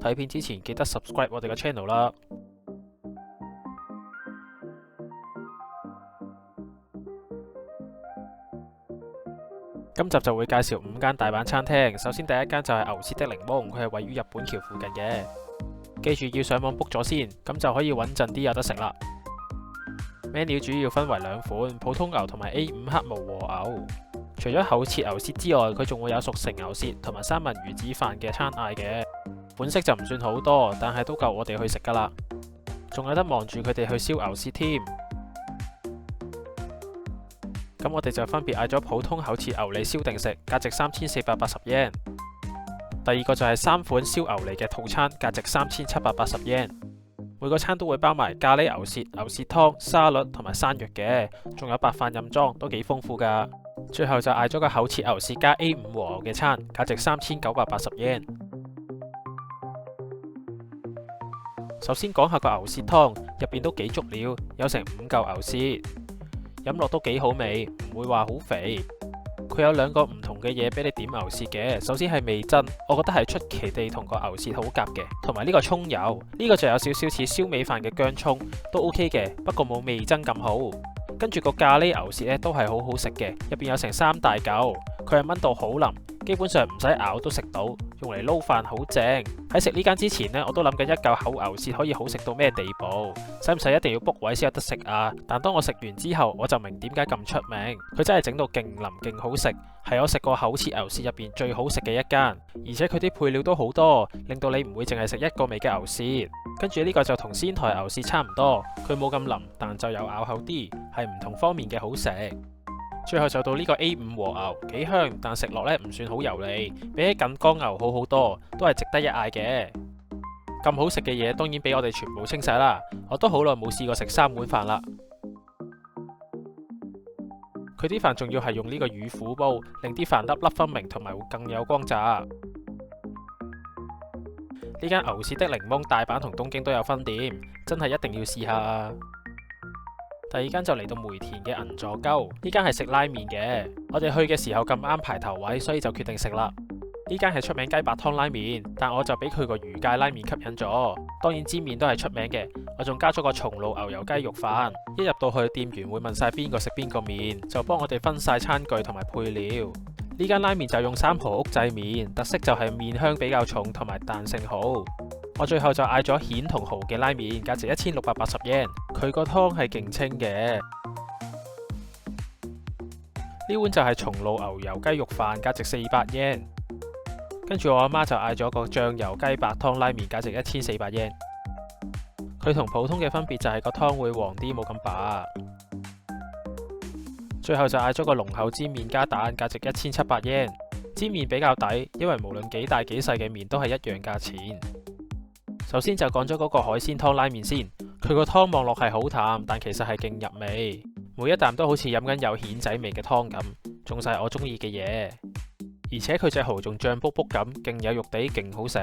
睇片之前記得 subscribe 我哋嘅 channel 啦。今集就會介紹5間大阪餐廳。首先第一間就係牛舌的檸檬，佢係位於日本橋附近嘅。記住要上網 book 咗先，咁就可以穩陣啲有得食啦。menu 主要分為2款，普通牛同埋 A5 黑毛和牛。除咗厚切牛舌之外，佢仲會有熟成牛舌同埋三文魚子飯嘅餐嗌嘅。款式就唔算好多，但係都夠我哋去食噶啦。仲有得望住佢哋去燒牛舌添。咁我哋就分別嗌咗普通厚切牛脷燒定食，價值3480 yen。第二個就係3款燒牛脷嘅套餐，價值3780 yen。每個餐都會包埋咖喱牛舌、牛舌湯、沙律同埋山藥嘅，仲有白飯任裝，都幾豐富噶。最後就嗌咗個厚切牛舌加 A5 和牛嘅餐，價值3980 yen。首先講下個牛舌湯，入邊都幾足料，有成5嚿牛舌。飲落都幾好味，唔會話好肥。佢有2個唔同嘅嘢俾你點牛舌嘅。首先係味噌，我覺得係出奇地同個牛舌好夾嘅。同埋呢個葱油，呢個就有少少似燒味飯嘅薑葱，都 OK 嘅，不過冇味噌咁好。跟住個咖喱牛舌呢都係好好食嘅，入邊有成3大嚿，佢係炆到好腍，基本上唔使咬都食到，用嚟撈飯好正。喺食呢間之前呢，我都諗緊一嚿厚牛舌可以好食到咩地步，使唔使一定要 book 位先有得食啊？但當我食完之後，我就明點解咁出名，佢真係整到勁腍勁好食，係我食過厚切牛舌入邊最好食嘅一間，而且佢啲配料都好多，令到你唔會淨係食一個味嘅牛舌。跟住呢個就同仙台牛舌差唔多，佢冇咁腍，但就有咬口啲，係唔同方面嘅好食。最後就到呢個 A5 和牛，幾香，但食落呢唔算好油膩，比起近江牛好好多，都係值得一嗌嘅。咁好食嘅嘢當然俾我哋全部清晒啦，我都好耐冇試過食3碗飯啦。佢啲飯仲要係用呢個乳虎煲，令啲飯粒粒分明，同埋會更有光澤。呢間牛舌的檸檬大阪同東京都有分店，真係一定要試下啊！第二間就嚟到梅田嘅銀座鳩，呢間係食拉麵嘅。我哋去嘅時候咁啱排頭位，所以就決定食啦。呢間係出名雞白湯拉麵，但我就俾佢個魚介拉麵吸引咗。當然煎麵都係出名嘅，我仲加咗個松露牛油雞肉飯。一入到去，店員會問晒邊個食邊個麵，就幫我哋分晒餐具同埋配料。呢間拉麵就用3號屋製麵，特色就係麵香比較重同埋彈性好。我最後就嗌咗蜆同蠔嘅拉麵，價值1680 yen。佢個湯係勁清嘅。呢碗就係松露牛油雞肉飯，價值400 yen。跟住我阿媽就嗌咗個醬油雞白湯拉麵，價值1400 yen。佢同普通嘅分別就係個湯會黃啲，冇咁白。最後就嗌咗個濃厚煎麵加蛋，價值1700 yen。煎麵比較抵，因為無論幾大幾細嘅麵都係一樣價錢。首先就講咗嗰個海鮮湯拉麵先，佢個湯望落係好淡，但其實係勁入味，每一啖都好似飲緊有蜆仔味嘅湯咁，仲晒我中意嘅嘢。而且佢隻蠔仲脹卜卜咁，勁有肉地，勁好食。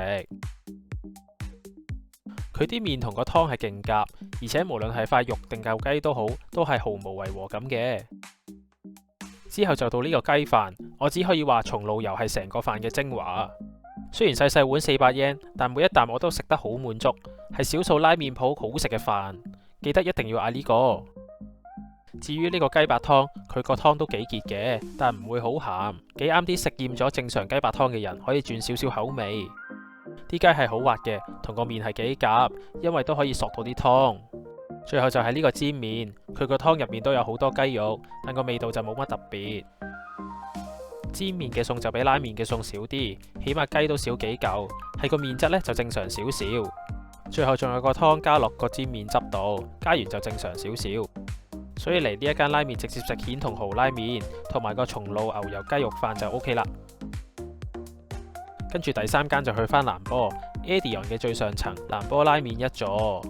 佢啲麵同個湯係勁夾，而且無論係塊肉定嚿雞都好，都係毫無違和感嘅。之後就到呢個雞飯，我只可以話松露油係成個飯嘅精華。雖然細細碗400 yen，但每一啖我都食得好滿足，係少數拉麵鋪好食嘅飯。記得一定要嗌呢個。至於呢個雞白湯，佢個湯都幾結嘅，但唔會好鹹，幾啱啲食厭咗正常雞白湯嘅人可以轉少少口味。啲雞係好滑嘅，同個麵係幾夾，因為都可以索到啲湯。最後就係呢個煎麵，佢個湯入面都有好多雞肉，但個味道就冇乜特別。煎麵嘅餸就比拉麵嘅餸少啲，起碼雞都少幾嚿，係個麵質呢就正常少少。最後仲有個湯加落個煎麵汁度，加完就正常少少。所以嚟呢一間拉麵直接食蜆同蠔拉麵，同埋個松露牛油雞肉飯就 OK 啦。跟住第3間就去返南波 Edion 嘅最上層南波拉麵一座，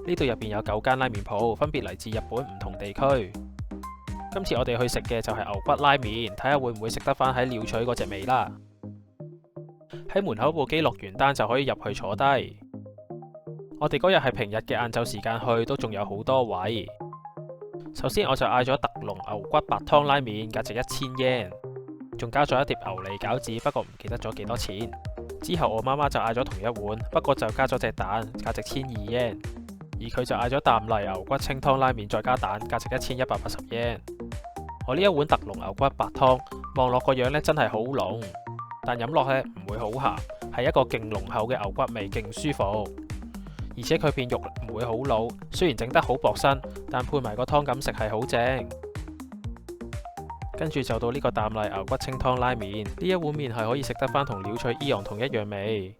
呢度入邊有9間拉麵鋪，分別嚟自日本唔同地區。今次我哋去食嘅就係牛骨拉麵，睇下會唔會食得返喺鳥取嗰隻味啦。喺門口部機落完單就可以入去坐低。我哋嗰日係平日嘅晏晝時間去，都仲有好多位。首先我就嗌咗特濃牛骨白湯拉麵，價值1000 yen，仲加咗一碟牛脷餃子，不過唔記得咗幾多錢。之後我媽媽就嗌咗同一碗，不過就加咗隻蛋，價值1200 yen，而佢就嗌咗啖泥牛骨清湯拉麵再加蛋，價值1180 yen。我呢一碗特濃牛骨白湯，望落個樣呢真係好濃，但飲落呢唔會好鹹，係一個勁濃厚嘅牛骨味，勁舒服。而且佢片肉唔會好老，雖然整得好薄身，但配埋個湯咁食係好正。跟住就到呢個啖泥牛骨清湯拉麵，呢一碗麵係可以食得返同鳥取伊昂同一樣味。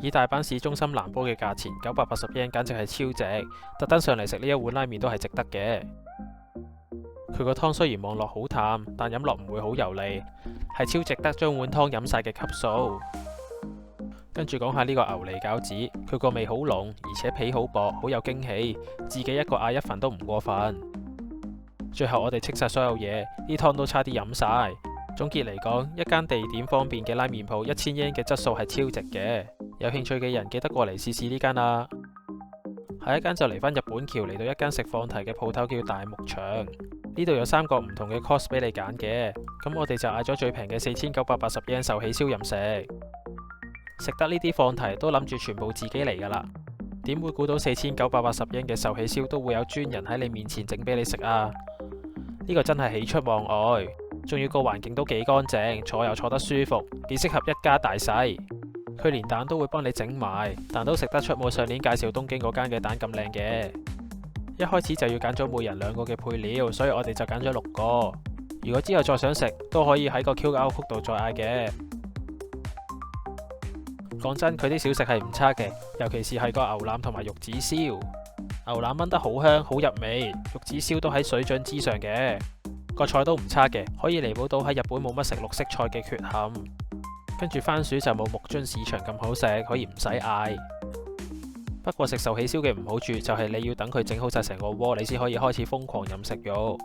以大阪市中心南波嘅價錢980 yen，簡直係超值，特登上嚟食呢一碗拉麵都係值得嘅。佢個湯雖然望落好淡，但飲落唔會好油膩，係超值得將碗湯飲晒嘅級數。跟住講下呢個牛脷餃子，佢個味好濃，而且皮好薄，好有驚喜，自己一個嗌一份都唔過分。最後我哋清晒所有嘢，啲湯都差啲飲晒。總結嚟講，一間地點方便嘅拉麵鋪，1000 yen 嘅質素係超值嘅。有興趣嘅人記得過嚟試試呢間啦。下一間就嚟返日本橋，嚟到一間食放題嘅鋪頭叫大牧場。呢度有3個唔同嘅 course 俾你揀嘅，咁我哋就嗌咗最平嘅4980 yen 壽喜燒任食。食得呢啲放題都諗住全部自己嚟噶啦，點會估到4980 yen嘅壽喜燒都會有專人喺你面前整俾你食啊？呢個真係喜出望外，仲要個環境都幾乾淨，坐又坐得舒服，幾適合一家大細。佢連蛋都會幫你整埋，但都食得出冇上年介紹東京嗰間嘅蛋咁靚嘅。一開始就要揀咗每人2個嘅配料，所以我哋就揀咗6個。如果之後再想食，都可以喺個 QR code 度再嗌嘅。講真，佢啲小食係唔差嘅，尤其是係個牛腩同埋玉子燒。牛腩炆得好香，好入味，玉子燒都喺水準之上嘅。個菜都唔差嘅，可以彌補到喺日本冇乜食綠色菜嘅缺陷。跟住番薯就冇木津市場咁好食，可以唔使嗌。不過食壽喜燒嘅唔好處就係你要等佢整好晒成個鍋，你先可以開始瘋狂飲食肉。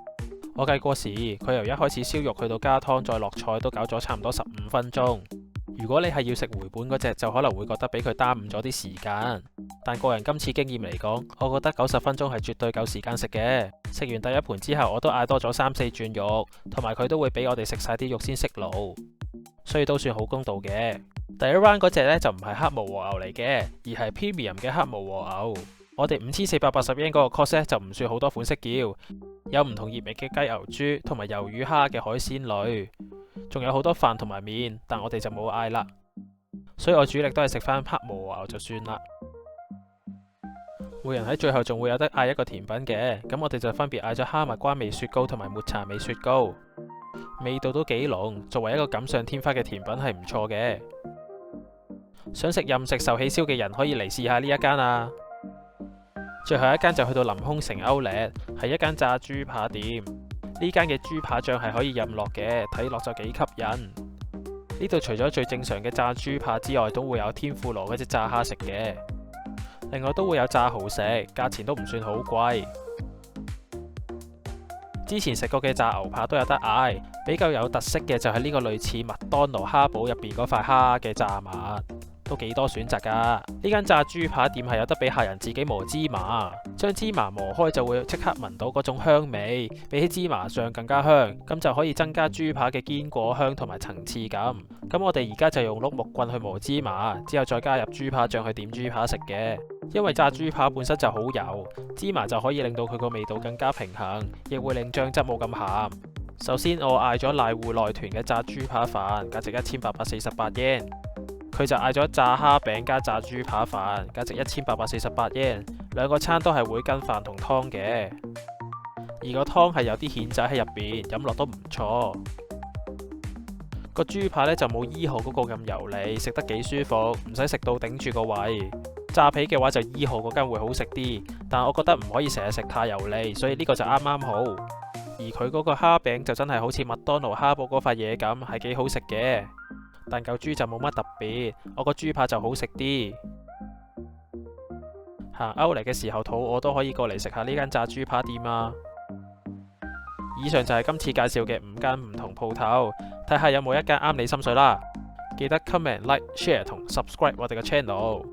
我計過時，佢由一開始燒肉去到加湯再落菜都搞咗差唔多15分鐘。如果你係要食回本嗰隻，就可能會覺得俾佢耽誤咗啲時間。但個人今次經驗嚟講，我覺得90分鐘係絕對夠時間食嘅。食完第一盤之後，我都嗌多咗3、4轉肉，同埋佢都會俾我哋食晒啲肉先熄爐，所以都算好公道嘅。第一 round 嗰隻呢，就唔係黑毛和牛嚟嘅，而係 premium 嘅黑毛和牛。我哋5480 yen 嗰個 course 呢，就唔算好多款式叫，有唔同熱味嘅雞牛豬同埋魷魚蝦嘅海鮮類，仲有好多飯同埋麵，但我哋就冇嗌啦。所以我主力都係食翻黑毛和牛就算啦。每人喺最後仲會有得嗌一個甜品嘅，咁我哋就分別嗌咗哈密瓜味雪糕同埋抹茶味雪糕，味道都幾濃，作為一個錦上添花嘅甜品係唔錯嘅。想食任食壽喜燒嘅人可以嚟試下呢一間啊！最後一間就去到臨空城歐力，係一間炸豬扒店。呢間嘅豬扒醬係可以任落嘅，睇落就幾吸引。呢度除咗最正常嘅炸豬扒之外，都會有天婦羅嗰隻炸蝦食嘅，另外都會有炸蠔食，價錢都唔算好貴。之前食過嘅炸牛扒都有得嗌，比較有特色嘅就係呢個類似麥當勞蝦堡入邊嗰塊蝦嘅炸物，都幾多選擇噶。呢間炸豬扒店係有得俾客人自己磨芝麻，將芝麻磨開就會即刻聞到嗰種香味，比起芝麻醬更加香，咁就可以增加豬扒嘅堅果香同埋層次感。咁我哋而家就用碌木棍去磨芝麻，之後再加入豬扒醬去點豬扒食嘅。因為炸豬扒本身就好油，芝麻就可以令到佢個味道更加平衡，亦會令醬汁冇咁鹹。首先我嗌咗瀨戶內團嘅炸豬扒飯，價值1848 yen。佢就嗌咗炸蝦餅加炸豬扒飯，價值1848 yen。兩個餐都係會跟飯同湯嘅，而個湯係有啲蜆仔喺入邊，飲落都唔錯。個豬扒呢就冇1號嗰個咁油膩，食得幾舒服，唔使食到頂住個胃。炸皮嘅話就1號嗰間會好食啲，但我覺得唔可以成日食太油膩，所以呢個就啱啱好。而佢嗰個蝦餅就真係好似麥當勞蝦堡嗰塊嘢咁，係幾好食嘅。但嚿豬就冇乜特別，我個豬扒就好食啲。行歐嚟嘅時候肚餓都可以過嚟食下呢間炸豬扒店啊！以上就係今次介紹嘅5間唔同鋪頭，睇下有冇一間啱你心水啦。記得 comment、like、share 同 subscribe 我哋嘅 channel。